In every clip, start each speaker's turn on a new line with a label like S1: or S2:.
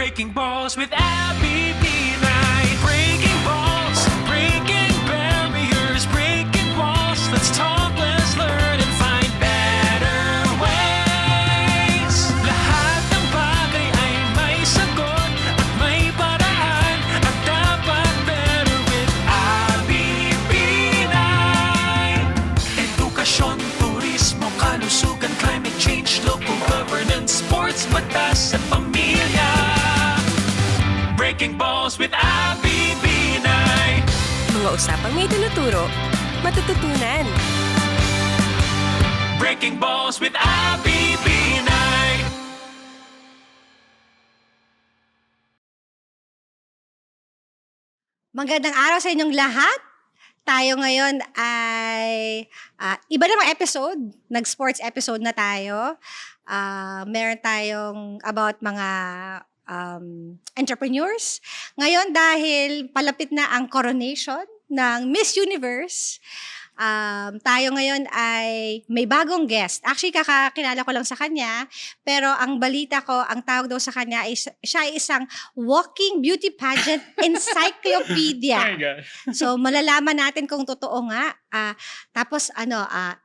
S1: Breaking Balls with Abby Pinay. Breaking balls, breaking barriers, breaking walls. Let's talk, let's learn, and find better ways. Lahat ng bagay ay may sagot at may paraan, at dapat better with Abby Pinay. Edukasyon, turismo, kalusugan, climate change, local governance, sports, batas at pamilya. Breaking Balls with Abby Binay.
S2: Mga usapang may tinuturo, matututunan.
S1: Breaking Balls with Abby Binay.
S3: Magandang araw sa inyong lahat. Tayo ngayon ay iba namang episode. Nag-sports episode na tayo. Meron tayong about mga entrepreneurs. Ngayon dahil palapit na ang coronation ng Miss Universe, tayo ngayon ay may bagong guest. Actually, kakakilala ko lang sa kanya, pero ang balita ko, ang tawag daw sa kanya ay siya ay isang walking beauty pageant encyclopedia.
S4: Oh my gosh.
S3: So, malalaman natin kung totoo nga. Tapos,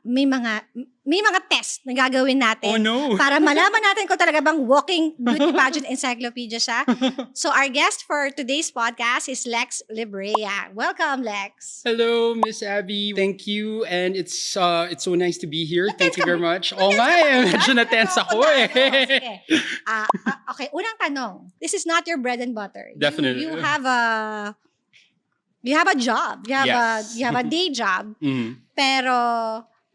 S3: may mga test na gagawin natin
S4: Oh no!
S3: para malaman natin kung talaga bang walking beauty pageant encyclopedia siya. So, our guest for today's podcast is Lex Librea. Welcome, Lex.
S4: Hello, Miss Abby. Thank you, and it's so nice to be here. Thank you
S3: ka
S4: very
S3: ba?
S4: much. Oo nga eh, medyo na-tense ako eh.
S3: Sige. Okay, unang tanong. This is not your bread and butter.
S4: Definitely.
S3: You have a job. You have a day job.
S4: Mhm.
S3: Pero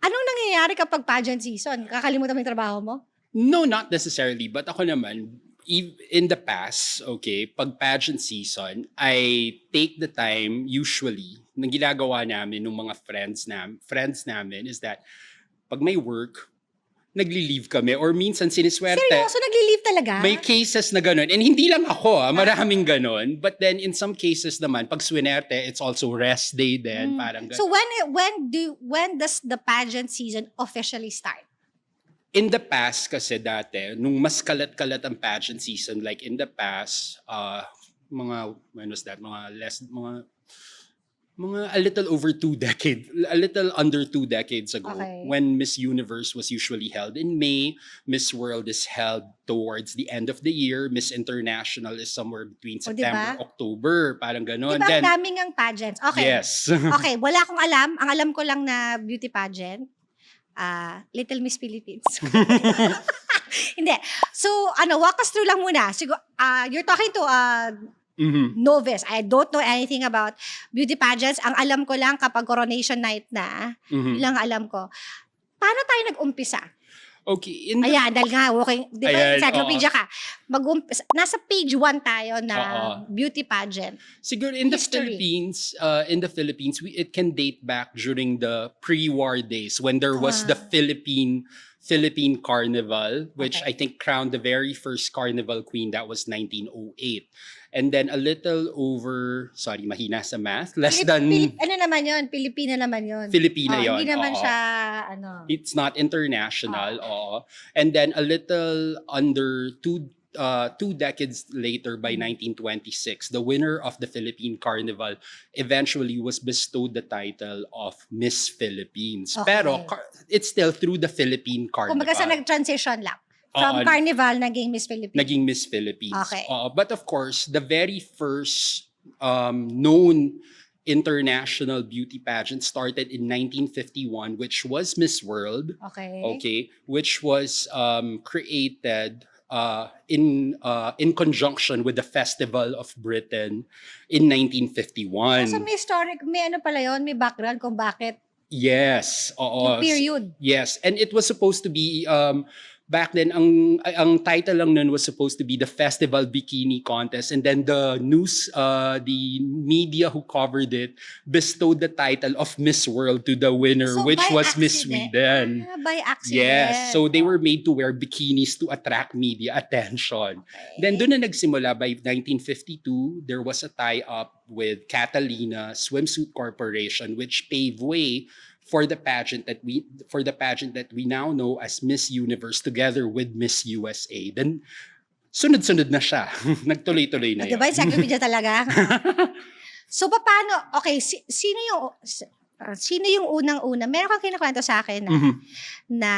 S3: anong nangyayari kapag pageant season? Kakalimutan mo yung trabaho mo?
S4: No, not necessarily, but ako naman, in the past, okay, pag pageant season, I take the time usually na ginagawa namin ng mga friends namin is that pag may work, nagli-leave kami or minsan siniswerte.
S3: Seryoso, nagli-leave talaga?
S4: May cases na ganun. And hindi lang ako, maraming ganun. But then in some cases naman, pag swinerte, it's also rest day din. Parang ganun.
S3: So when does the pageant season officially start?
S4: In the past kasi dati, nung mas kalat-kalat ang pageant season, like in the past, when was that? Mga a little a little under 2 decades ago,
S3: Okay.
S4: when Miss Universe was usually held in May, Miss World is held towards the end of the year, Miss International is somewhere between
S3: O,
S4: September,
S3: diba?
S4: October, parang gano'n.
S3: Diba ang daming ang pageants? Okay.
S4: Yes.
S3: Okay, wala akong alam. Ang alam ko lang na beauty pageant, Little Miss Philippines. Hindi. So, walk us through lang muna. Siguro, you're talking to
S4: Mhm.
S3: novice. I don't know anything about beauty pageants. Ang alam ko lang kapag coronation night na,
S4: Mhm.
S3: yun lang alam ko. Paano tayo nag-umpisa?
S4: Okay.
S3: Ayan, dahil nga, walking, di ba,
S4: Ayan,
S3: encyclopedia ka. Nasa page 1 tayo na
S4: Oo.
S3: beauty pageant.
S4: Siguro in the
S3: History.
S4: Philippines, it can date back during the pre-war days when there was the Philippine Carnival, which
S3: Okay.
S4: I think crowned the very first carnival queen. That was 1908. And then a little over, sorry, mahina sa math, less than
S3: Ano naman yun? Pilipina naman yun.
S4: Filipina yon.
S3: Hindi naman
S4: Oo.
S3: siya,
S4: It's not international. Oo. And then a little under two decades later, by 1926, the winner of the Philippine Carnival eventually was bestowed the title of Miss Philippines.
S3: Okay.
S4: Pero it's still through the Philippine Carnival.
S3: kumbaga sa nag-transition lang. From
S4: Oo.
S3: Carnival, naging Miss Philippines.
S4: Naging Miss Philippines.
S3: Okay.
S4: But of course, the very first known international beauty pageant started in 1951, which was Miss World. Okay, which was created in conjunction with the Festival of Britain in 1951.
S3: So may historic, may pala yun, may background kung bakit
S4: Yes, oo.
S3: yung period.
S4: Yes, and it was supposed to be back then ang title lang nun was supposed to be the Festival Bikini Contest, and then the media who covered it bestowed the title of Miss World to the winner,
S3: So,
S4: which
S3: by
S4: was Miss
S3: accident?
S4: Sweden.
S3: By accident.
S4: Yes, so they were made to wear bikinis to attract media attention.
S3: Okay.
S4: Then doon na nagsimula. By 1952, there was a tie-up with Catalina Swimsuit Corporation, which paved way for the pageant that we now know as Miss Universe, together with Miss USA. Then sunod-sunod na siya. Nagtuloy-tuloy na yun.
S3: Diba? Second video talaga. So, paano? Okay, sino yung unang-una? Meron kang kinakwento sa akin na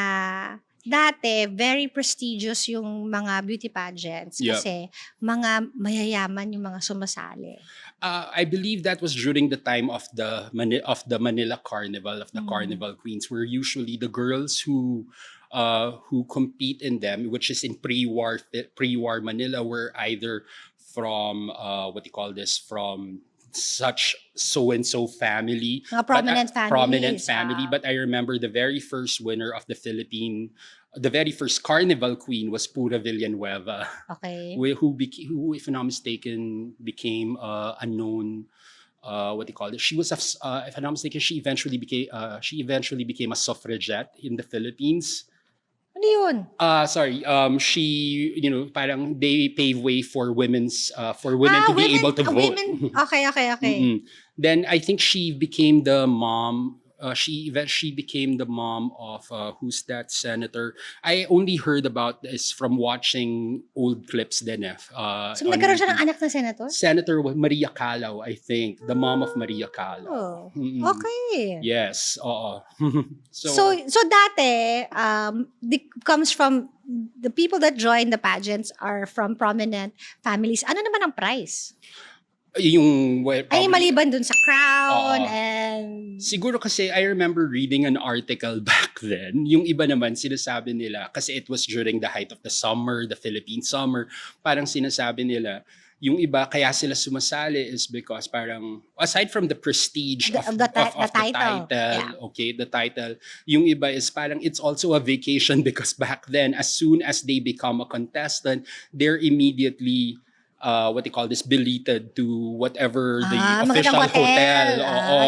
S3: dati, very prestigious yung mga beauty pageants kasi mga mayayaman yung mga sumasali.
S4: I believe that was during the time of the Manila Carnival, of the Carnival Queens, where usually the girls who compete in them, which is in pre-war Manila, were either from from such so and so family,
S3: Mga prominent families.
S4: Prominent family. But I remember the very first winner of the very first Carnival Queen was Pura Villanueva.
S3: Okay.
S4: Who, if I'm not mistaken, became a known she was if I'm not mistaken, she eventually became a suffragette in the Philippines.
S3: Ano yun?
S4: She, parang they pave way for women to be able to vote.
S3: Okay.
S4: Then I think she became the mom. She became the mom of who's that senator? I only heard about this from watching old clips din.
S3: So nagkaroon siya ng anak na senator?
S4: Senator Maria Calao, I think. The mom of Maria Calao.
S3: Oh, okay.
S4: Yes, oo.
S3: So dati, comes from the people that join the pageants are from prominent families. Ano naman ang prize? Ay, maliban dun sa crown and...
S4: Siguro kasi I remember reading an article back then. Yung iba naman, sinasabi nila, kasi it was during the height of the summer, the Philippine summer, parang sinasabi nila, yung iba, kaya sila sumasali is because parang, aside from the prestige of the title, the title, yung iba is parang it's also a vacation because back then, as soon as they become a contestant, they're immediately billeted to whatever the official hotel.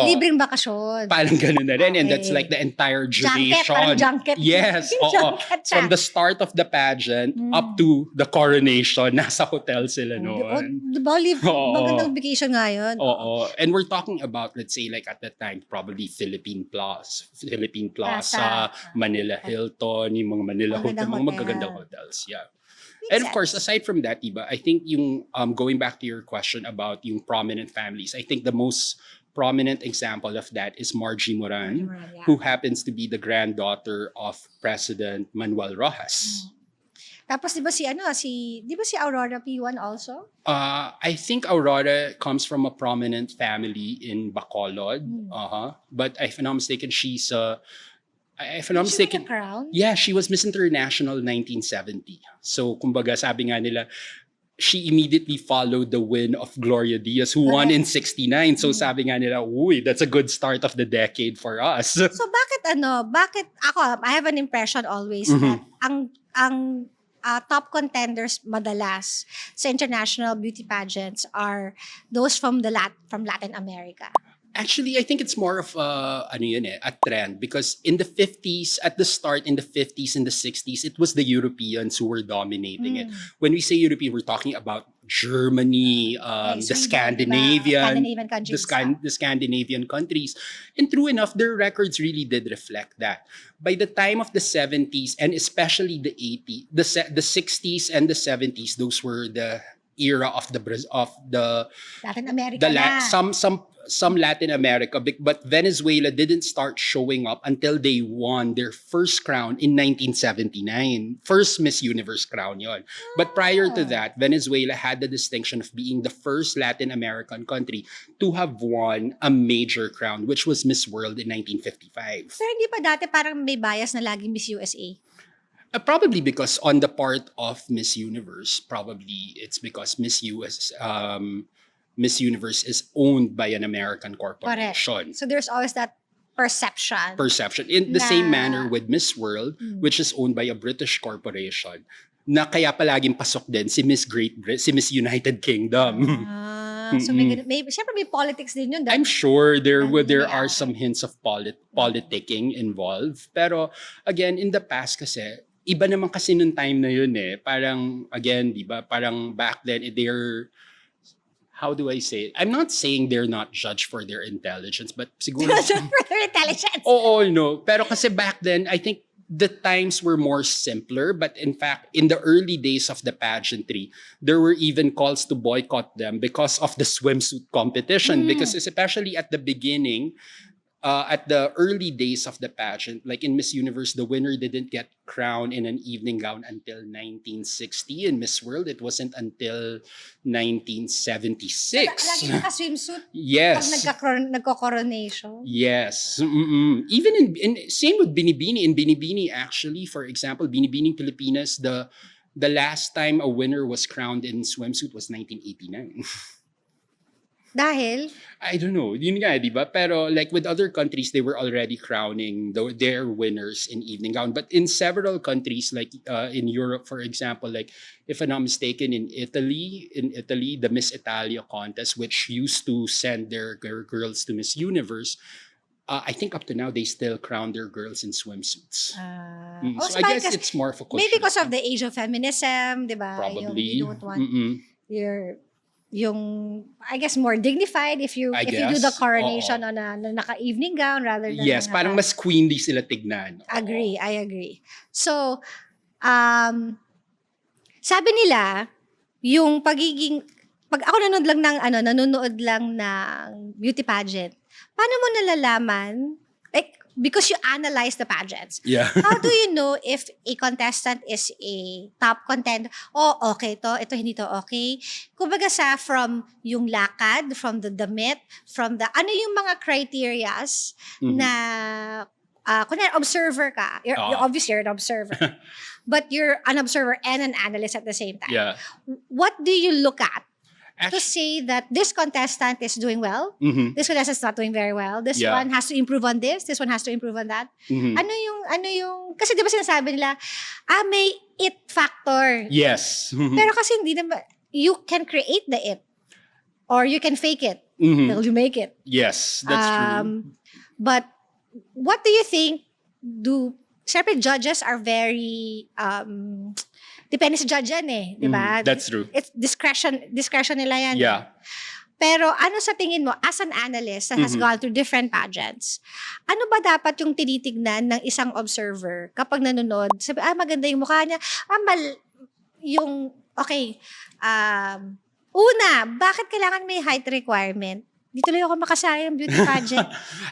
S3: Libreng bakasyon.
S4: Parang ganun na rin. And that's like the entire duration.
S3: Junket.
S4: Yes. From the start of the pageant up to the coronation, nasa hotel sila noon.
S3: Magandang vacation nga yun.
S4: And we're talking about, let's say, like at that time, probably Philippine Plaza, Manila Hilton, yung mga Manila Hotel, mga magagandang hotels. Yeah. And of course, aside from that, Iba, I think yung going back to your question about yung prominent families, I think the most prominent example of that is Margie Moran, who happens to be the granddaughter of President Manuel Rojas.
S3: Tapos di ba si Aurora P1 also?
S4: I think Aurora comes from a prominent family in Bacolod. But if I'm not mistaken, she's if I'm not mistaken, yeah, she was Miss International 1970. So, kumbaga, sabi nga nila, she immediately followed the win of Gloria Diaz, who won in 69. So, sabi nga nila, uy, that's a good start of the decade for us.
S3: So, bakit ako, I have an impression always that ang top contenders madalas sa international beauty pageants are those from Latin America.
S4: Actually, I think it's more of a trend because in the 50s, at the start in the 50s and the 60s, it was the Europeans who were dominating it. When we say European, we're talking about Germany, the Scandinavian countries. The Scandinavian countries. And true enough, their records really did reflect that. By the time of the 70s and especially the 80s, the 60s and the 70s, those were the era of the
S3: Latin America.
S4: Some Latin America, but Venezuela didn't start showing up until they won their first crown in 1979. First Miss Universe crown yon. But prior to that, Venezuela had the distinction of being the first Latin American country to have won a major crown, which was Miss World in 1955.
S3: Pero hindi pa dati parang may bias na laging Miss USA?
S4: Probably because on the part of Miss Universe, probably it's because Miss Universe is owned by an American corporation.
S3: Correct. So there's always that perception.
S4: In the same manner with Miss World, which is owned by a British corporation, na kaya palaging pasok din si Miss Miss United Kingdom.
S3: So siyempre may politics din yun.
S4: I'm sure there are some hints of politicking involved. Pero again, in the past kasi, iba naman kasi nung time na yun eh. Parang, again, di ba, parang back then, they're, how do I say it? I'm not saying they're not judged for their intelligence, but siguro...
S3: Judged for their intelligence?
S4: Oo, no. Pero kasi back then, I think the times were more simpler, but in fact, in the early days of the pageantry, there were even calls to boycott them because of the swimsuit competition. Because especially at the beginning, at the early days of the pageant, like in Miss Universe, the winner didn't get crowned in an evening gown until 1960. In Miss World, it wasn't until 1976.
S3: Lagi naka-swimsuit pag
S4: Yes.
S3: nagko-coronation.
S4: Yes. Even in same with Binibini. In Binibini, actually, for example, Binibining Pilipinas, the last time a winner was crowned in swimsuit was 1989.
S3: Dahil,
S4: I don't know. Yun nga, di ba? Pero like with other countries, they were already crowning their winners in evening gown. But in several countries, like in Europe, for example, like if I'm not mistaken, in Italy, the Miss Italia contest, which used to send their girls to Miss Universe, I think up to now, they still crown their girls in swimsuits. So I guess it's more of a culture.
S3: maybe because of the age of feminism, di ba?
S4: Probably.
S3: You don't want yung I guess more dignified if you do the coronation on a naka-evening gown rather than
S4: Yes, parang mas queenly sila tignan.
S3: I agree. So, sabi nila, yung pag ako nanonood lang ng beauty pageant, paano mo nalalaman, like, because you analyze the pageants,
S4: Yeah.
S3: how do you know if a contestant is a top contender? Oh, okay to, ito hindi to okay. Kumbaga from yung lakad, from the damit, from the, ano yung mga criterias na, kunwari observer ka, you're obviously you're an observer, but you're an observer and an analyst at the same time.
S4: Yeah.
S3: What do you look at to say that this contestant is doing well, this contestant is not doing very well, this one has to improve on this one has to improve on that? Ano yung, kasi di ba sinasabi nila, may it factor.
S4: Yes.
S3: Pero kasi hindi naman, you can create the it, or you can fake it, till you make it.
S4: Yes, that's true.
S3: But what do you think, separate judges are very, depende sa judge yan di ba?
S4: That's true.
S3: It's discretion nila yan.
S4: Yeah.
S3: Pero ano sa tingin mo, as an analyst that has gone through different pageants, ano ba dapat yung tinitignan ng isang observer kapag nanonood? Sabi, maganda yung mukha niya. Una, bakit kailangan may height requirement? Di tuloy ako makasayang beauty pageant.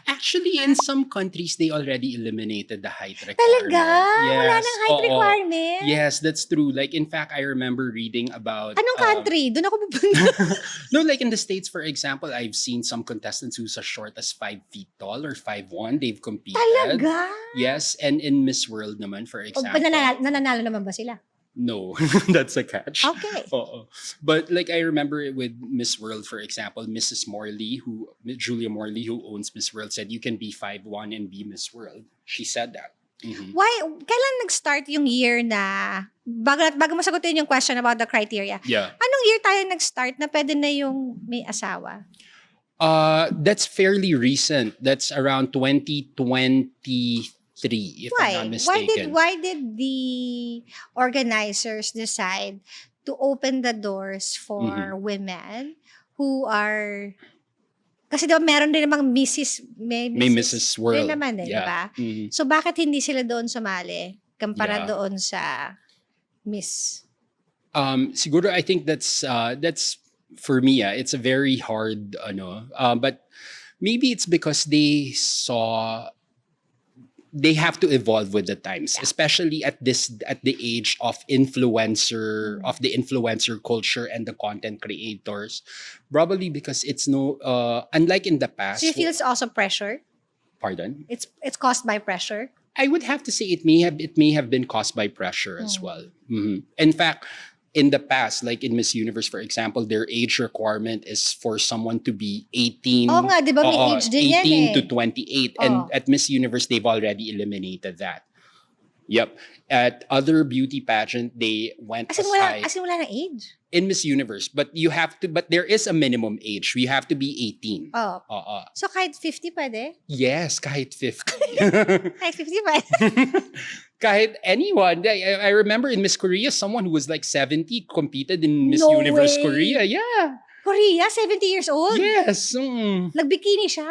S4: Actually, in some countries, they already eliminated the height requirement.
S3: Talaga?
S4: Yes.
S3: Wala nang height requirement?
S4: Yes, that's true. Like, in fact, I remember reading about...
S3: Anong country? Doon ako pupunta.
S4: No, like in the States, for example, I've seen some contestants who's as short as 5 feet tall or 5'1". They've competed.
S3: Talaga?
S4: Yes, and in Miss World naman, for example.
S3: Nananalo naman ba sila?
S4: No, that's a catch.
S3: Okay.
S4: But like I remember with Miss World, for example, Julia Morley, who owns Miss World, said you can be 5'1" and be Miss World. She said that.
S3: Why? Kailan nag-start yung year na, bago mo sagutin yung question about the criteria, anong year tayo nag-start na pwede na yung may asawa?
S4: That's fairly recent. That's around 2023, if I'm not mistaken.
S3: Why did the organizers decide to open the doors for women who are... Kasi diba meron din namang may
S4: Mrs. World.
S3: Din naman di ba? So bakit hindi sila doon sumali kumpara doon sa Miss?
S4: Siguro I think that's for me, it's a very hard but maybe it's because they saw they have to evolve with the times, especially at the age of the influencer culture and the content creators. Probably because it's unlike in the past.
S3: So you feel it's also pressure?
S4: Pardon?
S3: It's caused by pressure?
S4: I would have to say it may have been caused by pressure as well. In fact, in the past, like in Miss Universe, for example, their age requirement is for someone to be 18.
S3: Oo nga, di ba may age din yan
S4: 18 to 28. And at Miss Universe, they've already eliminated that. Yep. At other beauty pageant, they went
S3: as in wala na age?
S4: In Miss Universe. But there is a minimum age. You have to be 18.
S3: So kahit 50 pwede?
S4: Yes, kahit 50.
S3: Kahit 50 pwede?
S4: Kahit anyone. I remember in Miss Korea, someone who was like 70 competed in Miss Universe Korea. Yeah.
S3: Korea? 70 years old?
S4: Yes.
S3: Nagbikini siya?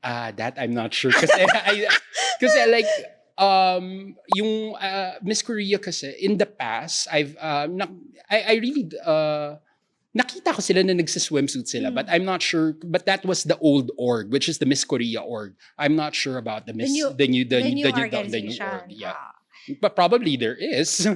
S4: That I'm not sure. Kasi like yung Miss Korea kasi in the past I really nakita ko sila na nagsiswimsuit sila, but I'm not sure, but that was the old org, which is the Miss Korea org. I'm not sure about the new
S3: organization.
S4: org. Yeah. But probably there is.
S3: So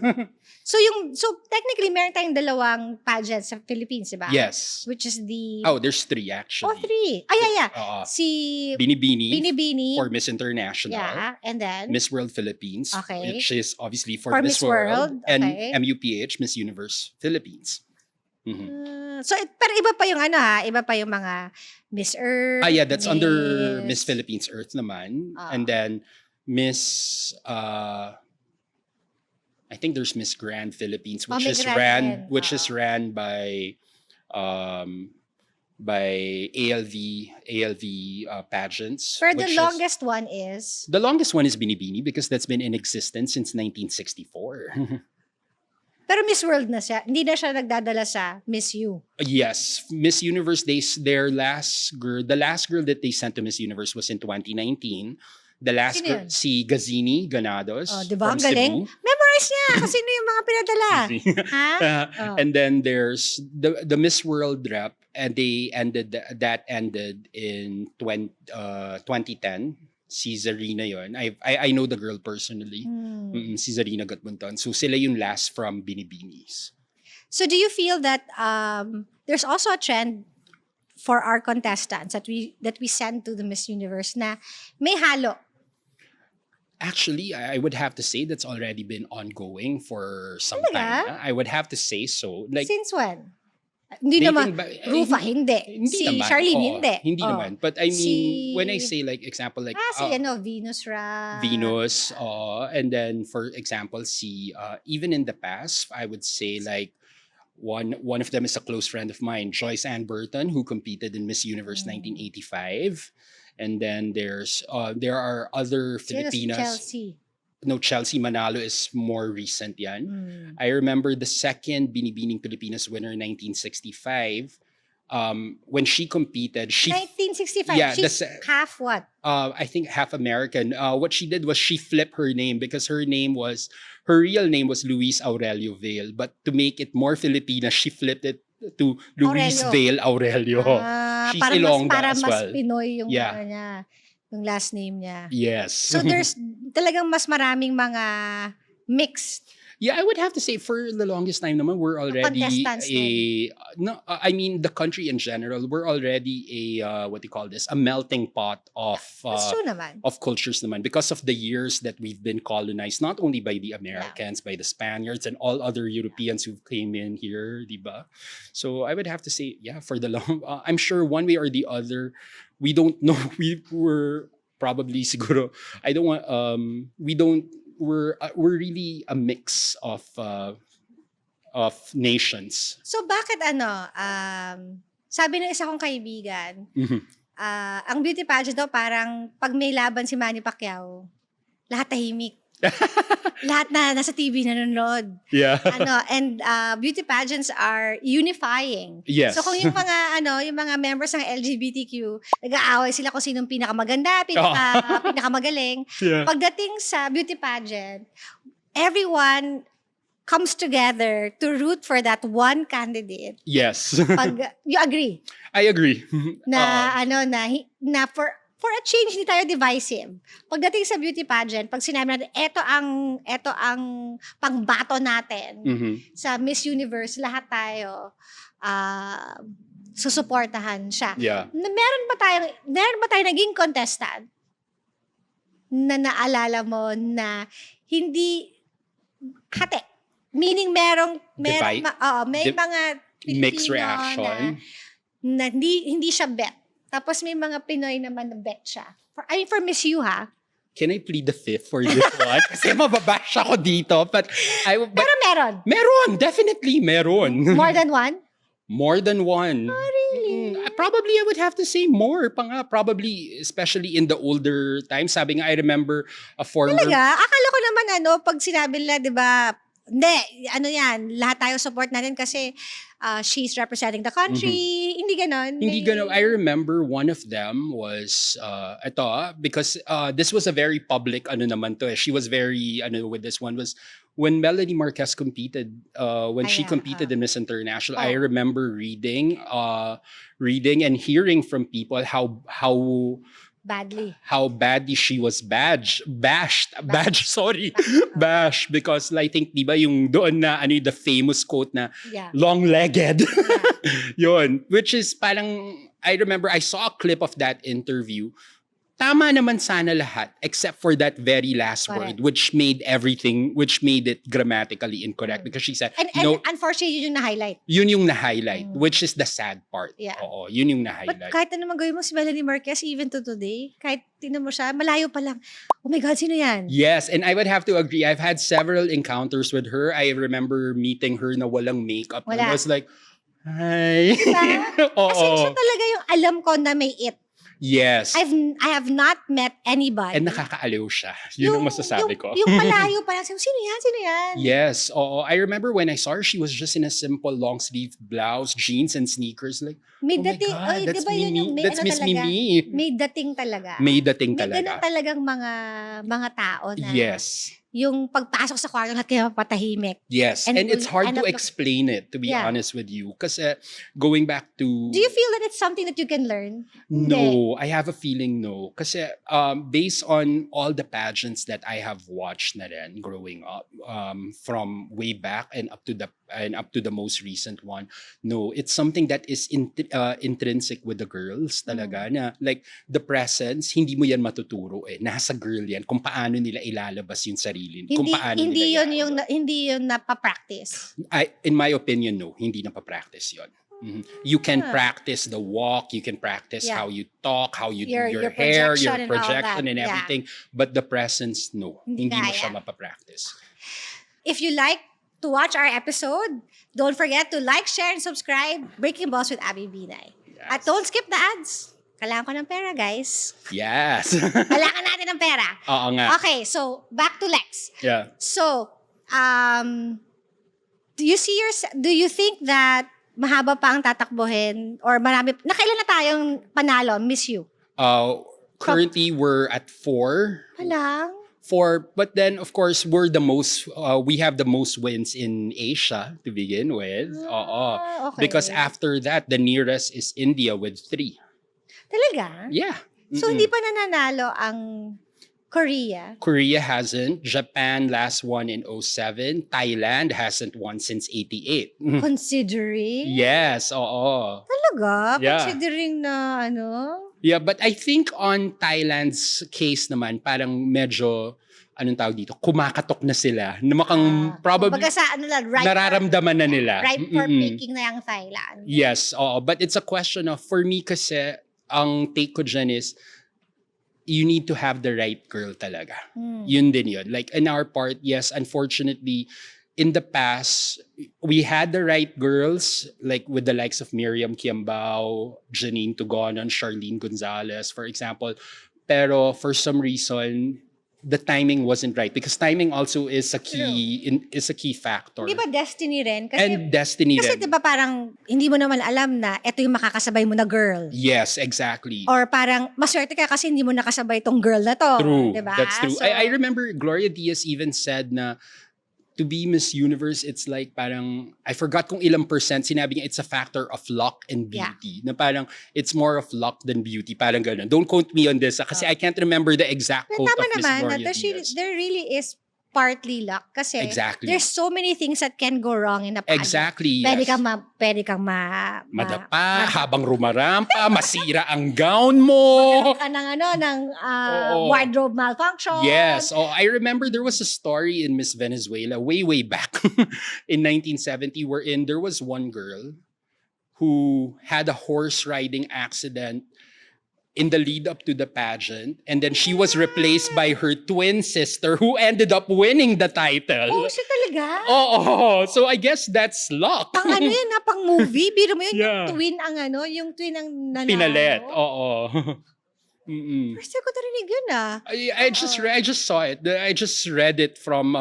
S3: technically meron tayong dalawang pageants sa Philippines, diba?
S4: Yes.
S3: Which is the
S4: There's 3 actually.
S3: 3. Yeah. Si
S4: Binibini for Miss International.
S3: Yeah, and then
S4: Miss World Philippines,
S3: Okay.
S4: which is obviously for
S3: For
S4: Miss
S3: Miss World,
S4: World, and
S3: okay.
S4: MUPH, Miss Universe Philippines. Mhm.
S3: pero iba pa yung iba pa yung mga Miss Earth.
S4: Yeah, that's under Miss Philippines Earth naman. And then Miss I think there's Miss Grand Philippines, which is ran by ALV pageants.
S3: Pero the longest one is
S4: Binibini because that's been in existence since 1964.
S3: Pero Miss World na siya. Hindi na siya nagdadala sa Miss U.
S4: Yes, Miss Universe the last girl that they sent to Miss Universe was in 2019. The last girl, si Gazini Ganados
S3: diba?
S4: from
S3: Galing.
S4: Cebu.
S3: Memorize niya kasi sino yung mga pinadala. Ha?
S4: And then there's the Miss World rep, and that ended in 2010. Si Zarina yon. I know the girl personally. Si Zarina Gatbunton. So sila yung last from Binibinis.
S3: So do you feel that there's also a trend for our contestants that we send to the Miss Universe na may halo?
S4: Actually, I would have to say that's already been ongoing for some time. I would have to say so. Like,
S3: since when? Hindi naman. Rufa, hindi. Si
S4: naman.
S3: Charlene, hindi.
S4: Hindi naman. But I mean, when I say like example, like
S3: Venus Ra.
S4: Venus, and then for example, even in the past, I would say like one of them is a close friend of mine, Joyce Ann Burton, who competed in Miss Universe 1985. And then there are other Filipinas.
S3: Chelsea.
S4: No, Chelsea Manalo is more recent yan. I remember the second Binibining Pilipinas winner, 1965. When she competed,
S3: 1965.
S4: Yeah,
S3: she's half what?
S4: I think half American. What she did was she flipped her name because her real name was Luis Aurelio Vale. But to make it more Filipina, she flipped it to Luis Vale Aurelio. She's Ilongga as well.
S3: Para mas Pinoy yung niya. Yung last name niya.
S4: Yes.
S3: So there's talagang mas maraming mga mixed.
S4: Yeah, I would have to say for the longest time naman, we're already the country in general, we're already a melting pot of
S3: That's true naman.
S4: Of cultures naman because of the years that we've been colonized, not only by the Americans, by the Spaniards and all other Europeans who came in here, diba? So I would have to say, for the long, I'm sure one way or the other, we don't know. We were probably siguro. I don't want. We don't. We're really a mix of nations.
S3: So bakit sabi ng isa kong kaibigan, ang beauty pageant daw parang pag may laban si Manny Pacquiao, lahat tahimik. Lahat na nasa TV nanonood.
S4: Yeah.
S3: And beauty pageants are unifying.
S4: Yes.
S3: So kung yung mga members ng LGBTQ, nag-aaway sila kung sinong pinakamaganda, pinakamagaling.
S4: Yeah.
S3: Pagdating sa beauty pageant, everyone comes together to root for that one candidate.
S4: Yes.
S3: You agree?
S4: I agree.
S3: Na for a change, hindi tayo divisive. Pagdating sa beauty pageant, pag sinabi natin, eto ang pangbato natin sa Miss Universe, lahat tayo susuportahan siya.
S4: Yeah.
S3: Meron ba tayo naging contestant na naalala mo na hindi hati? Meaning may mga Pilipino
S4: mixed reaction
S3: na hindi siya bet. Tapos may mga Pinoy naman na bet siya. For Miss U, ha?
S4: Can I plead the fifth for this one? Kasi mababash ako dito. But
S3: pero meron.
S4: Meron. Definitely meron.
S3: More than one?
S4: More than one.
S3: Oh, really?
S4: Probably I would have to say more pa nga. Probably, especially in the older times. Sabi nga, I remember a former...
S3: Talaga? Akala ko naman pag sinabi nila, di ba, Hindi, ano yan, lahat tayo support natin kasi she's representing the country. Hindi ganon.
S4: Hindi ganun. I remember one of them was, because this was a very public, she was very, with this one was, when Melanie Marquez competed, when she competed in Miss International, I remember reading and hearing from people how badly she was bashed, because I think, di ba, yung doon na, the famous quote na, long-legged. Yun. Which is parang, I remember I saw a clip of that interview. Tama naman sana lahat, except for that very last word, which made it grammatically incorrect, because she said,
S3: and unfortunately, yun yung na-highlight.
S4: Yun yung na-highlight, which is the sad part.
S3: Yeah.
S4: Oo, yun yung na-highlight.
S3: But kahit ano naman gawin mo si Melanie Marquez, even to today, kahit tingnan mo siya, malayo pa lang. Oh my God, sino yan?
S4: Yes, and I would have to agree. I've had several encounters with her. I remember meeting her na walang makeup. And I was like, hi.
S3: Diba? Kasi siya talaga yung alam ko na may it.
S4: Yes.
S3: I have not met anybody.
S4: And nakakaaliw siya. Yun ang masasabi ko.
S3: Yung malayo pa lang, sino yan? Sino yan?
S4: Yes. Oo. I remember when I saw her, she was just in a simple long sleeve blouse, jeans, and sneakers. Like,
S3: may dating,
S4: my God, that's
S3: diba yun yung may
S4: that's
S3: ano
S4: Miss
S3: talaga?
S4: Mimi.
S3: May dating talaga.
S4: May dating
S3: May
S4: talaga.
S3: ganun talagang mga tao na
S4: Yes.
S3: yung pagpasok sa kwarto lahat kayo patahimik.
S4: Yes. And it's hard to explain it, to be honest with you. Kasi going back to...
S3: Do you feel that it's something that you can learn?
S4: No, I have a feeling no. Kasi based on all the pageants that I have watched na rin growing up, from way back and up to the most recent one, no, it's something that is intrinsic with the girls talaga, na like the presence, hindi mo yan matuturo eh. Nasa girl yan kung paano nila ilalabas yung sarili. Kung paano
S3: hindi
S4: nila
S3: hindi yun napapractice.
S4: In my opinion, no, hindi napapractice yun. Mm-hmm. You can practice the walk, you can practice how you talk, how you do your hair, your projection and everything. But the presence, no. Hindi mo siya mapapractice.
S3: If you like to watch our episode, don't forget to like, share, and subscribe Breaking Balls with Abby Binay.
S4: Yes.
S3: At don't skip the ads. Kailangan ko ng pera, guys.
S4: Yes.
S3: Kailangan natin ng pera.
S4: Oo nga.
S3: Okay, so back to Lex.
S4: Yeah.
S3: So, do you think that mahaba pa ang tatakbuhin or marami, nakailan na tayong panalo, Miss You?
S4: Currently, we're at 4.
S3: Halang?
S4: 4, but then of course we have the most wins in Asia to begin with.
S3: Okay.
S4: Because after that, the nearest is India with 3.
S3: Talaga?
S4: Yeah.
S3: So hindi pa nananalo ang Korea?
S4: Korea hasn't. Japan last won in 2007. Thailand hasn't won since 88.
S3: Considering?
S4: Yes, oo.
S3: Talaga?
S4: Yeah.
S3: Considering na ano?
S4: Yeah, but I think on Thailand's case naman, parang medyo, anong tawag dito, kumakatok na sila. Na makang probably,
S3: kumbaga sa ano lang,
S4: nararamdaman na nila.
S3: Ripe for picking na yung Thailand.
S4: Yes, oo. But it's a question of, for me kasi, ang take ko dyan is, you need to have the right girl talaga. Yun din yun. Like in our part, yes, unfortunately, in the past, we had the right girls, like with the likes of Miriam Kiambao, Janine Tugonon, Charlene Gonzalez, for example. Pero for some reason, the timing wasn't right, because timing also is a key factor.
S3: Di ba destiny rin?
S4: Kasi
S3: di ba parang hindi mo naman alam na ito yung makakasabay mo na girl.
S4: Yes, exactly.
S3: Or parang maswerte ka kasi hindi mo nakasabay tong girl na to.
S4: True.
S3: Diba?
S4: That's true.
S3: So,
S4: I remember Gloria Diaz even said na to be Miss Universe, it's like parang, I forgot kung ilang percent, sinabi niya it's a factor of luck and beauty. Na parang, it's more of luck than beauty. Parang ganun. Don't quote me on this kasi I can't remember the exact quote of Miss Gloria Diaz.
S3: There really is partly luck kasi there's so many things that can go wrong in a pageant.
S4: Exactly.
S3: Pwede kang
S4: madapa, habang rumarampa, masira ang gown mo.
S3: ng wardrobe malfunction.
S4: Yes. Oh, I remember there was a story in Miss Venezuela way back in 1970 wherein there was one girl who had a horse riding accident in the lead up to the pageant, and then she was replaced by her twin sister who ended up winning the title.
S3: Oh, siya talaga?
S4: Oh, so I guess that's luck.
S3: Pang ano yan, pang movie? Biro mo yun,
S4: Yeah.
S3: yung twin ang nanalo.
S4: Pinalit, oo.
S3: First time ko narinig yun
S4: I just saw it. I just read it from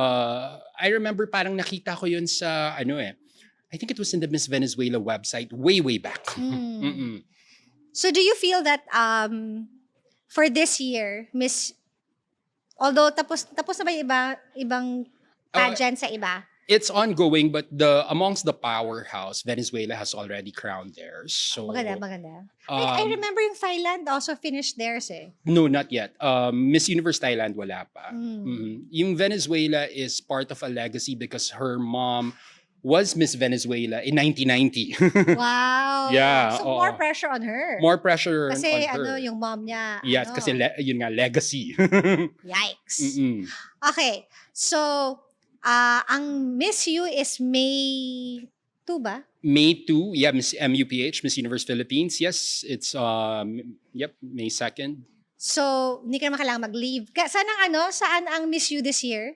S4: I remember parang nakita ko yun sa, I think it was in the Miss Venezuela website way, way back. Mm-mm.
S3: So do you feel that for this year, although tapos na ba yung ibang pageant sa iba?
S4: It's ongoing, but amongst the powerhouse, Venezuela has already crowned theirs. So
S3: Maganda. I remember yung Thailand also finished theirs eh.
S4: No, not yet. Miss Universe Thailand wala pa.
S3: Mm.
S4: Yung Venezuela is part of a legacy because her mom was Miss Venezuela in 1990.
S3: Wow.
S4: Yeah,
S3: So
S4: oo.
S3: more pressure on her.
S4: More pressure
S3: Kasi
S4: on her.
S3: yung mom niya.
S4: Yes, kasi yun nga, legacy.
S3: Yikes.
S4: Mm-mm.
S3: Okay. So, ang Miss U is May 2 ba?
S4: May 2, yeah, Miss MUPH, Miss Universe Philippines. Yes, it's May 2nd.
S3: So, hindi ka naman kailangan mag-leave. Saan ang Miss U this year?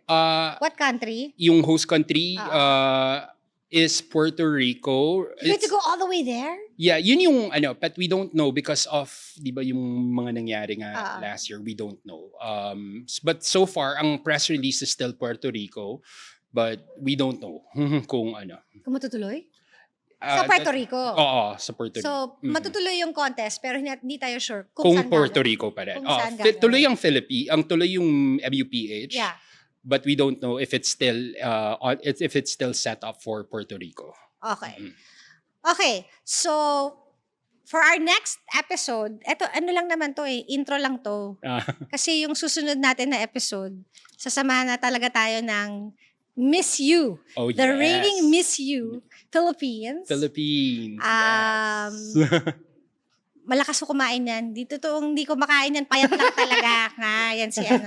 S3: What country?
S4: Yung host country is Puerto Rico.
S3: You get to go all the way there?
S4: Yeah, yun yung but we don't know because of, di ba, yung mga nangyari nga last year, we don't know. But so far, ang press release is still Puerto Rico, but we don't know kung ano.
S3: Kung matutuloy? Sa Puerto Rico?
S4: Oo, sa Puerto Rico.
S3: So, matutuloy yung contest, pero hindi tayo sure
S4: Kung
S3: saan
S4: Puerto
S3: gagawin.
S4: Rico pa rin.
S3: Kung saan gagawin.
S4: Tuloy ang tuloy yung MUPH.
S3: Yeah.
S4: But we don't know if it's still if it's still set up for Puerto Rico.
S3: Okay. Okay. So, for our next episode, eto, lang naman to intro lang to. Kasi yung susunod natin na episode, sasamahan na talaga tayo ng Miss U.
S4: Oh,
S3: The
S4: yes.
S3: reigning Miss U, Philippines.
S4: Philippines.
S3: Malakas ko kumain yan. Hindi ko makain yan. Payat lang talaga. Yan si ha?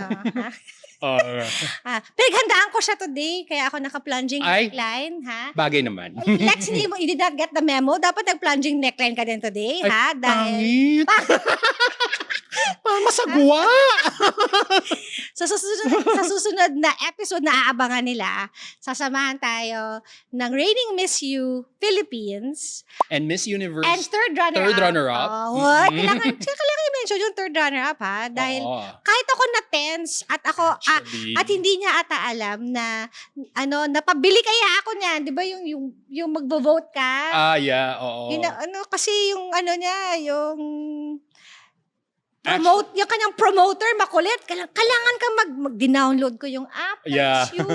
S3: Pinaghandaan ko siya today, kaya ako naka-plunging neckline, ha?
S4: Bagay naman.
S3: Lex, you did not get the memo. Dapat nag-plunging neckline ka din today, ha?
S4: Dahil... Masagwa!
S3: Sa susunod na episode na aabangan nila, sasamahan tayo ng reigning Miss U Philippines.
S4: And Miss Universe.
S3: And third runner-up. What? Kailangan i-mention yung third runner-up, ha? Dahil kahit ako na-tense at at hindi niya ata alam na napabili kaya ako niyan, 'di ba yung magvo-vote ka?
S4: Yeah, oo.
S3: Kasi yung niya, yung yung kanyang promoter makulit. Kailangan kang mag-download ko yung app ng Miss U.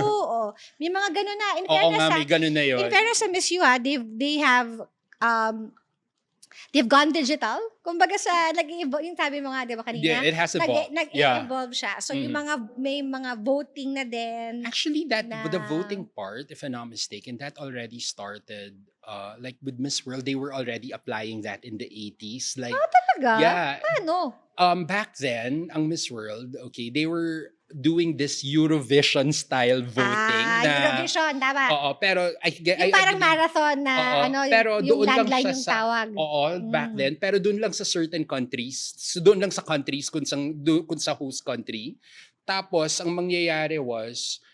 S3: May mga gano'n na.
S4: May gano'n na yun.
S3: In fairness sa Miss U, they've gone digital. Kumbaga nag-evolve, yung sabi mo nga, di ba kanina?
S4: Yeah, it has evolved.
S3: Nag-evolve siya. So yung may mga voting na din.
S4: Actually, the voting part, if I'm not mistaken, that already started, like with Miss World, they were already applying that in the 80s. Like,
S3: talaga?
S4: Yeah.
S3: Paano?
S4: Back then, ang Miss World, okay, they were doing this Eurovision style voting.
S3: Eurovision, tama.
S4: Oo, pero
S3: yung parang marathon na
S4: pero
S3: yung
S4: doon lang
S3: landline
S4: siya
S3: yung tawag.
S4: Back then. Pero doon lang sa certain countries. So doon lang sa countries kung sa host country. Tapos, ang mangyayari was,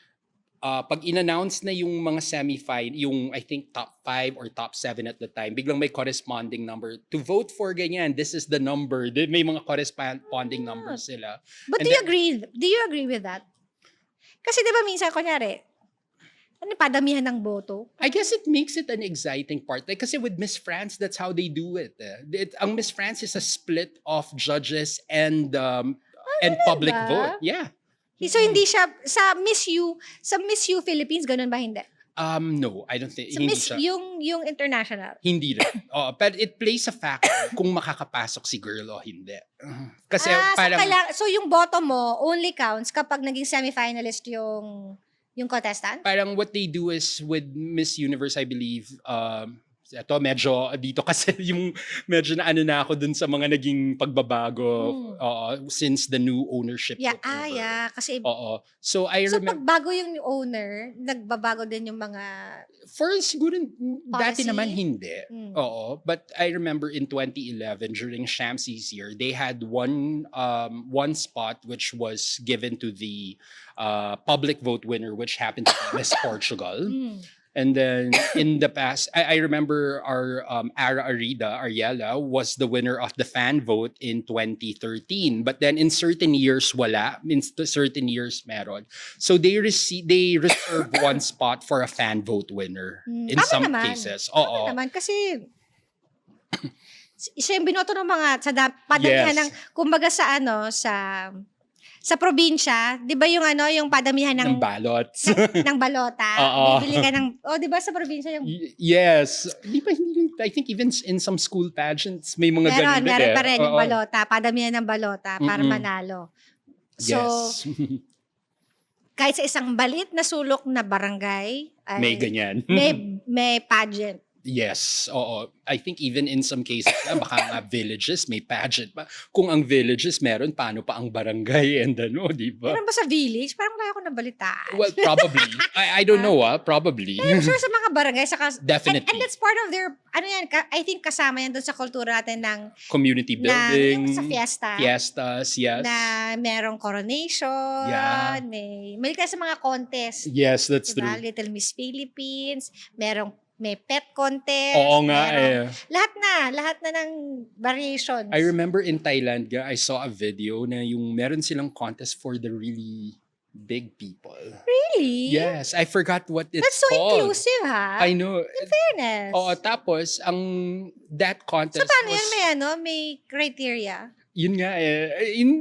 S4: pag in-announce na yung mga semi-final, yung I think top 5 or top 7 at the time, biglang may corresponding number. To vote for ganyan, this is the number. May mga corresponding numbers sila.
S3: But do you agree with that? Kasi di ba minsan, kunyari, padamihan ng boto?
S4: I guess it makes it an exciting part. Like, kasi with Miss France, that's how they do it. Ang Miss France is a split of judges and public vote. Yeah.
S3: So hindi siya sa Miss U Philippines ganun ba hindi?
S4: No, I don't think
S3: So
S4: hindi
S3: Miss
S4: siya.
S3: yung international.
S4: Hindi rin. But it plays a factor kung makakapasok si girl o hindi. Kasi parang
S3: so yung boto mo only counts kapag naging semi-finalist yung contestant?
S4: Parang what they do is with Miss Universe, I believe, ito medyo dito kasi yung medyo na ako dun sa mga naging pagbabago since the new ownership took over.
S3: Kasi
S4: So I remember
S3: pagbago yung owner, nagbabago din yung mga
S4: first siguro dati
S3: policy?
S4: naman hindi. But I remember in 2011 during Shamsi's year, they had one spot which was given to the public vote winner, which happened to be Miss Portugal. And then in the past, I remember our Ariela was the winner of the fan vote in 2013. But then in certain years, wala. In certain years, meron. So they reserve one spot for a fan vote winner in
S3: Tama
S4: some
S3: naman.
S4: cases.
S3: Tama
S4: Oo.
S3: naman kasi siya yung binoto ng mga padamihan
S4: Yes.
S3: ng kumbaga sa probinsya, 'di ba yung yung padamihan
S4: Ng ballots.
S3: ng balota.
S4: Oo.
S3: Bibili ka ng 'di ba sa probinsya yung
S4: Yes. Di ba, I think even in some school pageants, may mga ganun din
S3: meron
S4: eh.
S3: pa rin yung
S4: Oo.
S3: balota, padamihan ng balota para
S4: Mm-mm.
S3: manalo. So,
S4: Yes.
S3: kahit sa isang balit na sulok na barangay, ay
S4: May ganyan.
S3: may pageant.
S4: Yes, oo. I think even in some cases, baka nga villages may pageant pa. Kung ang villages meron, paano pa ang barangay and di ba?
S3: Meron ba sa village? Parang wala ako nabalitaan.
S4: Well, probably. I don't know, probably.
S3: I'm sure sa mga barangay,
S4: Definitely.
S3: and that's part of their, I think kasama yan doon sa kultura natin ng,
S4: Community
S3: na
S4: building.
S3: yung sa fiesta.
S4: Fiestas, yes.
S3: Na merong coronation,
S4: Yeah.
S3: may ka sa mga contest.
S4: Yes, that's
S3: Diba?
S4: true.
S3: Little Miss Philippines, may pet contest.
S4: Oo nga
S3: merong-
S4: eh.
S3: Lahat na ng variations.
S4: I remember in Thailand, I saw a video na yung meron silang contest for the really big people.
S3: Really?
S4: Yes, I forgot what it's
S3: That's so
S4: called.
S3: inclusive, ha?
S4: I know.
S3: Fairness.
S4: Oo, tapos that contest
S3: So, paano
S4: was,
S3: yun? May criteria?
S4: yun nga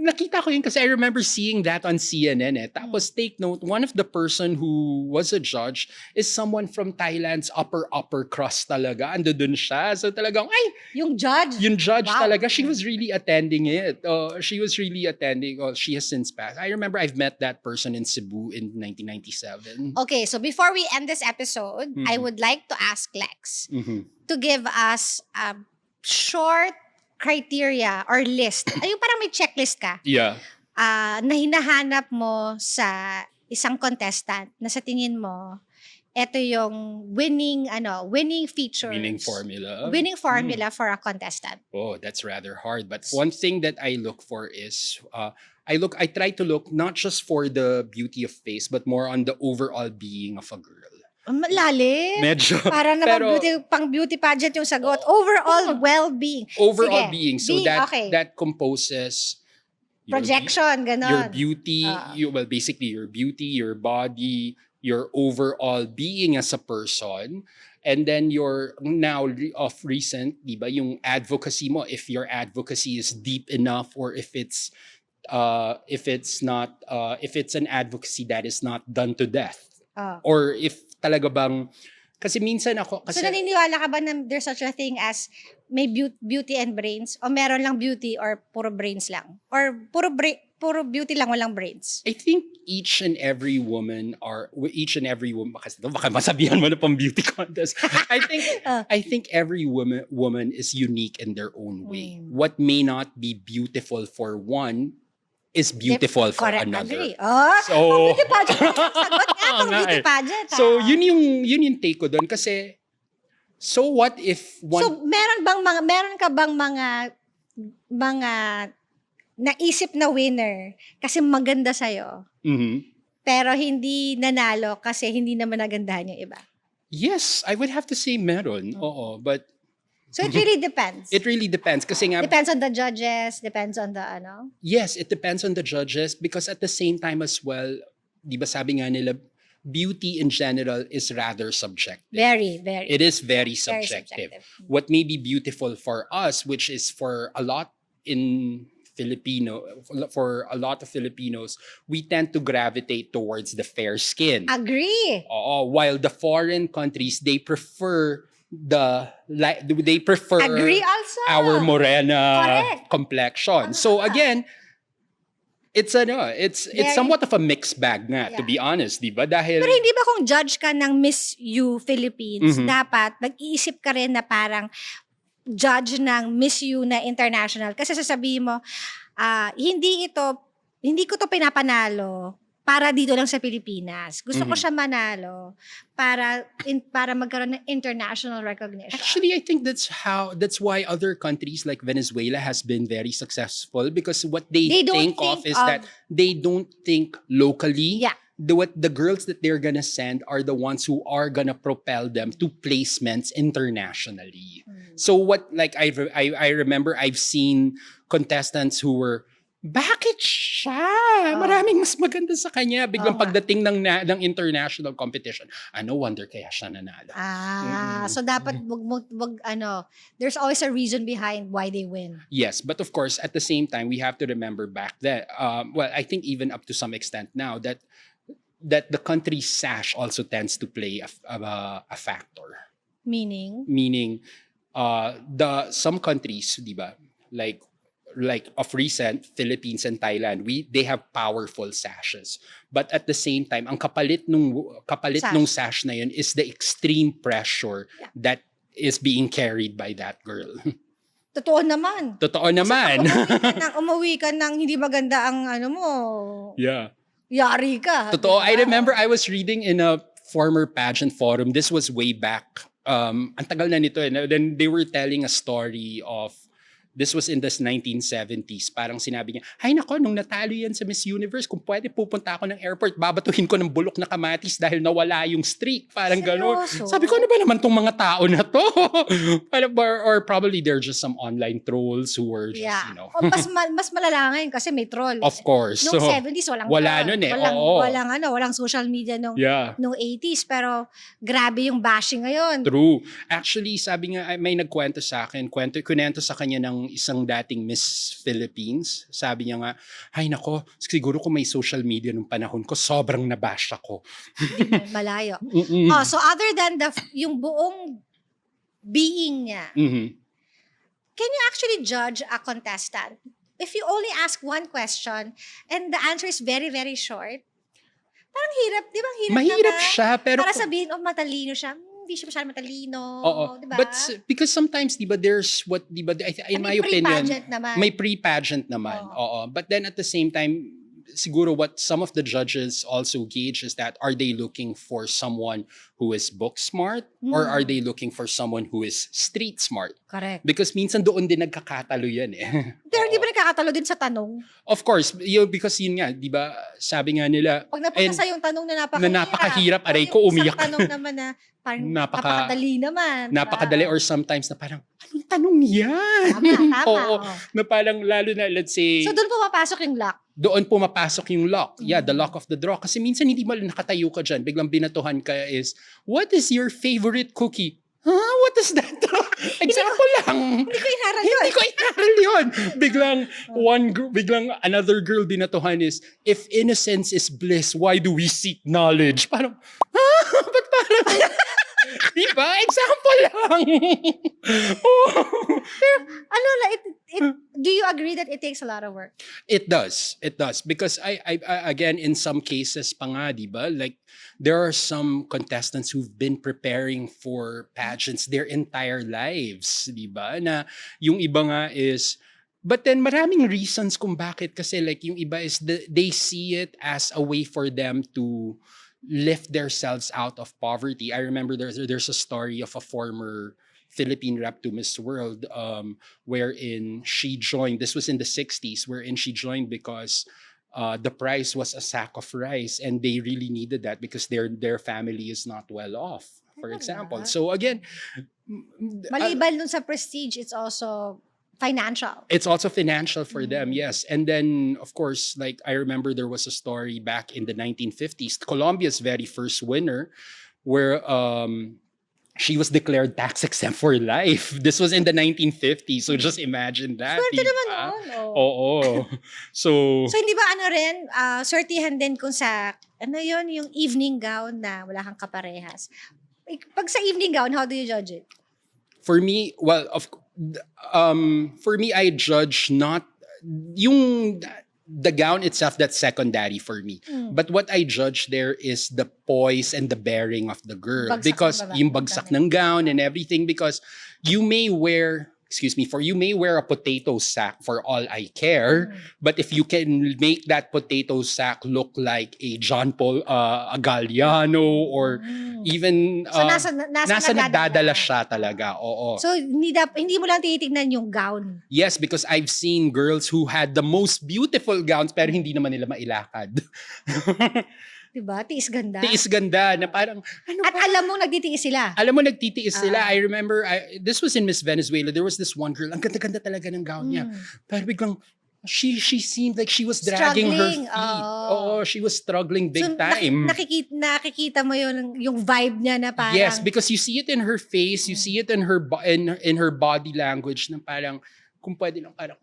S4: nakita ko yun kasi I remember seeing that on CNN Tapos take note, one of the person who was a judge is someone from Thailand's upper crust talaga. Ando dun siya. So talagang,
S3: Yung judge?
S4: yung judge
S3: Wow.
S4: talaga, she was really attending it. She was really attending. She has since passed. I remember I've met that person in Cebu in 1997.
S3: Okay, so before we end this episode, I would like to ask Lex to give us a short criteria or list. Yung parang may checklist ka
S4: Yeah.
S3: na hinahanap mo sa isang contestant na sa tingin mo, ito yung winning features.
S4: Winning formula.
S3: Winning formula for a contestant.
S4: Oh, that's rather hard. But one thing that I look for is I try to look not just for the beauty of face, but more on the overall being of a girl.
S3: Malalim.
S4: Medyo.
S3: Para na
S4: pero
S3: pang beauty pageant yung sagot. Overall well-being.
S4: overall
S3: Sige,
S4: being. So
S3: okay.
S4: that composes your
S3: Projection, ganon.
S4: your beauty,
S3: Ah.
S4: basically your beauty, your body, your overall being as a person. And then your of recent, di ba, yung advocacy mo, if your advocacy is deep enough or if it's an advocacy that is not done to death. Or if talaga bang, kasi minsan ako,
S3: So naniniwala ka ba na there's such a thing as may beauty and brains? O meron lang beauty or puro brains lang? Or puro beauty lang, walang brains?
S4: I think each and every woman, kasi baka masabihan mo na pang beauty contest. I think every woman is unique in their own way. What may not be beautiful for one is beautiful for
S3: Correct,
S4: another.
S3: agree.
S4: So,
S3: Beauty pageant. Sagot nga pang
S4: nga
S3: beauty
S4: eh.
S3: pageant.
S4: So yun yung take ko doon kasi so what if one
S3: So meron ka bang mga naisip na winner kasi maganda sa'yo,
S4: Mhm.
S3: pero hindi nanalo kasi hindi naman nagandahan yung iba?
S4: Yes, I would have to say meron. Oo, but
S3: So it really depends.
S4: it really depends kasi nga
S3: Depends on the judges, depends on the
S4: yes, it depends on the judges because at the same time as well, 'di ba sabi nga nila beauty in general is rather subjective.
S3: Very, very.
S4: It is very
S3: Very
S4: subjective.
S3: subjective.
S4: What may be beautiful for us, which is for a lot a lot of Filipinos, we tend to gravitate towards the fair skin.
S3: Agree.
S4: While the foreign countries, they prefer
S3: Agree also.
S4: our morena
S3: Correct.
S4: complexion. So again, it's
S3: Very-
S4: somewhat of a mixed bag nga, to
S3: Yeah.
S4: be honest, di ba? Dahil
S3: Pero hindi ba kung judge ka ng Miss U Philippines,
S4: Mhm.
S3: dapat mag-iisip ka rin na parang judge ng Miss U na international? Kasi sasabihin mo, hindi ko to pinapanalo para dito lang sa Pilipinas. Gusto ko
S4: Mhm.
S3: siya manalo para magkaroon ng international recognition.
S4: actually, I think that's why other countries like Venezuela has been very successful because what they
S3: They don't
S4: think of
S3: think
S4: is
S3: of-
S4: that they don't think locally.
S3: Yeah.
S4: the girls that they're gonna send are the ones who are gonna propel them to placements internationally. So what, like I remember I've seen contestants who were, bakit siya? Maraming mas maganda sa kanya. Biglang pagdating ng international competition, no wonder kaya siya nanalo.
S3: So dapat there's always a reason behind why they win.
S4: Yes, but of course, at the same time, we have to remember back then, well, I think even up to some extent now, that the country's sash also tends to play a factor.
S3: Meaning,
S4: some countries, di ba, like of recent, Philippines and Thailand, they have powerful sashes. But at the same time, ang kapalit nung sash na yun is the extreme pressure that is being carried by that girl.
S3: Totoo naman. Umuwi ka ng hindi maganda ang mo.
S4: Yeah.
S3: Yari ka.
S4: Totoo. I remember I was reading in a former pageant forum. This was way back. Ang tagal na nito. Then they were telling a story of, this was in the 1970s. Parang sinabi niya, ay nako, nung natalo yan sa Miss Universe, kung pwede pupunta ako ng airport, babatuhin ko ng bulok na kamatis dahil nawala yung streak. Parang gano'n. Sabi ko, ano ba naman tong mga tao na to? or probably they're just some online trolls who were just,
S3: mas malala ngayon kasi may troll.
S4: Of course.
S3: Noong 70s, wala nun eh. Walang social media nung 80s. Pero grabe yung bashing ngayon.
S4: True. Actually, sabi nga, may nagkwento sa akin, kunento sa kanya ng isang dating Miss Philippines. Sabi niya nga, ay nako, siguro kung may social media nung panahon ko, sobrang nabash ako.
S3: Malayo. So other than yung buong being niya, can you actually judge a contestant if you only ask one question and the answer is very, very short? Parang hirap, di ba?
S4: Mahirap siya, pero...
S3: Para sabihin, matalino siya. Hindi siya masyadong matalino. Diba?
S4: But because sometimes, diba, there's what, diba, in my opinion, may pre-pageant naman. But then at the same time, siguro what some of the judges also gauge is that, are they looking for someone who is book smart or are they looking for someone who is street smart?
S3: Correct.
S4: Because minsan doon din nagkakatalo yan eh.
S3: Pero hindi ba nagkakatalo din sa tanong?
S4: Of course, because yun nga, di ba, sabi nga nila,
S3: pag napunta sa yung tanong na
S4: napakahirap, aray ko, umiyak.
S3: Isang tanong naman na parang napakadali naman.
S4: Napakadali or sometimes na parang, anong tanong yan?
S3: Tama.
S4: Na parang lalo na, let's say...
S3: So doon pumapasok yung luck?
S4: Doon pumapasok yung lock. Yeah, the lock of the draw. Kasi minsan hindi mo nakatayo ka dyan. Biglang binatuhan ka is, what is your favorite cookie? What is that? Example lang.
S3: Hindi ko
S4: inaral yun. Biglang another girl binatuhan is, if innocence is bliss, why do we seek knowledge? Parang, ba't parang... Diba? Example lang.
S3: Pero, do you agree that it takes a lot of work?
S4: It does. Because I again, in some cases pa nga, diba? Like, there are some contestants who've been preparing for pageants their entire lives, diba? Na yung iba nga is, but then maraming reasons kung bakit. Kasi like, yung iba is, they see it as a way for them to lift themselves out of poverty. I remember there's a story of a former Philippine rep to Miss World, wherein she joined. This was in the 60s, wherein she joined because the price was a sack of rice, and they really needed that because their family is not well off, for example. So again,
S3: maliban dun sa prestige, it's also financial.
S4: It's also financial for them, yes. And then, of course, like I remember there was a story back in the 1950s, Colombia's very first winner, where she was declared tax exempt for life. This was in the 1950s, so just imagine that.
S3: Swerte naman noon.
S4: Oo. So
S3: hindi ba swertihan din kung sa, yung evening gown na wala kang kaparehas. Pag sa evening gown, how do you judge it?
S4: For me, I judge not the gown itself. That's secondary for me. But what I judge there is the poise and the bearing of the girl, because yung bagsak ng gown and everything. Because you may wear a potato sack for all I care, but if you can make that potato sack look like a John Paul, a Galliano, or even
S3: so nasa
S4: nagdadala siya talaga. Oo.
S3: So hindi mo lang titignan yung gown.
S4: Yes, because I've seen girls who had the most beautiful gowns pero hindi naman nila mailakad.
S3: Diba? Tiis ganda.
S4: Tiis ganda na parang, ano
S3: At
S4: ba?
S3: alam mong nagtitiis sila.
S4: Alam mo, nagtitiis sila. I remember, this was in Miss Venezuela. There was this one girl, ang ganda-ganda talaga ng gown niya. Pero biglang, she seemed like she was dragging her
S3: Struggling,
S4: feet. Oo, she was struggling big time.
S3: Nakikita mo yung vibe niya na parang...
S4: Yes, because you see it in her face, you see it in her in her body language na parang, kung pwede lang parang,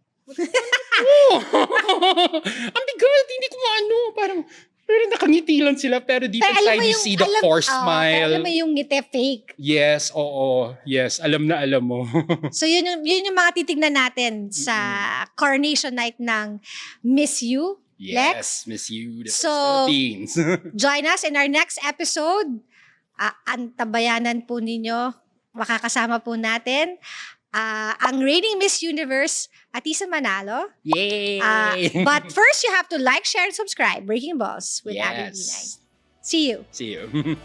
S4: ang bigat, hindi ko maano, parang, pero nakangiti lang sila, pero deep inside you see the forced smile.
S3: Alam mo yung ngiti fake.
S4: Yes, oo. Yes, alam na alam mo.
S3: So yun yung mga titignan natin sa coronation night ng Miss You, Lex.
S4: Yes, Miss You, the
S3: So,
S4: Philippines.
S3: Join us in our next episode. Antabayanan po ninyo. Makakasama po natin ang reigning Miss Universe, Atisa Manalo.
S4: Yay!
S3: But first, you have to like, share, and subscribe. Breaking Balls with Abby Binay. See you.
S4: See you.